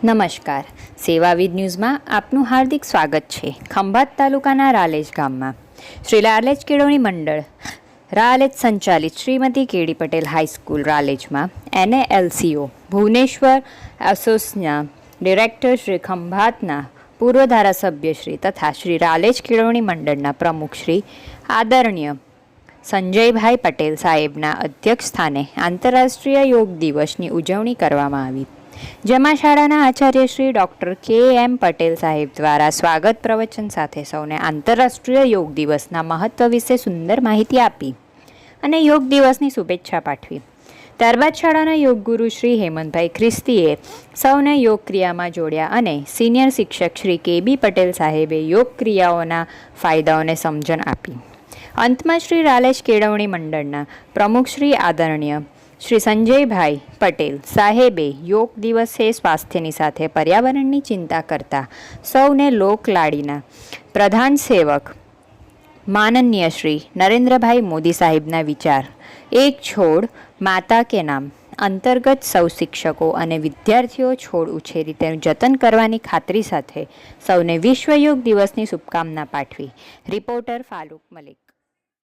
નમસ્કાર, સેવાવિદ ન્યૂઝમાં આપનું હાર્દિક સ્વાગત છે. ખંભાત તાલુકાના રાલેજ ગામમાં શ્રી રાલેજ કેળવણી મંડળ રાલેજ સંચાલિત શ્રીમતી કેડી પટેલ હાઈસ્કૂલ રાલેજમાં NALCO ભુવનેશ્વર એસોસના ડિરેક્ટર શ્રી ખંભાતના પૂર્વ ધારાસભ્ય શ્રી તથા શ્રી રાલેજ કેળવણી મંડળના પ્રમુખ શ્રી આદરણીય સંજયભાઈ પટેલ સાહેબના અધ્યક્ષસ્થાને આંતરરાષ્ટ્રીય યોગ દિવસની ઉજવણી કરવામાં આવી, જેમાં શાળાના આચાર્ય શ્રી ડૉક્ટર KM પટેલ સાહેબ દ્વારા સ્વાગત પ્રવચન સાથે સૌને આંતરરાષ્ટ્રીય યોગ દિવસના મહત્વ વિશે સુંદર માહિતી આપી અને યોગ દિવસની શુભેચ્છા પાઠવી. ત્યારબાદ શાળાના યોગ ગુરુ શ્રી હેમંતભાઈ ખ્રિસ્તીએ સૌને યોગ ક્રિયામાં જોડ્યા અને સિનિયર શિક્ષક શ્રી KB પટેલ સાહેબે યોગ ક્રિયાઓના ફાયદાઓને સમજણ આપી. અંતમાં શ્રી રાલેજ કેળવણી મંડળના પ્રમુખ શ્રી આદરણીય શ્રી સંજયભાઈ પટેલ સાહેબે યોગ દિવસે સ્વાસ્થ્યની સાથે પર્યાવરણની ચિંતા કરતા સૌને લોકલાડીના પ્રધાન સેવક માનનીય શ્રી નરેન્દ્રભાઈ મોદી સાહેબના વિચાર એક છોડ માતા કે નામ અંતર્ગત સૌ શિક્ષકો અને વિદ્યાર્થીઓ છોડ ઉછેરી તેનું જતન કરવાની ખાતરી સાથે સૌને વિશ્વ યોગ દિવસની શુભકામના પાઠવી. રિપોર્ટર ફારૂક મલિક.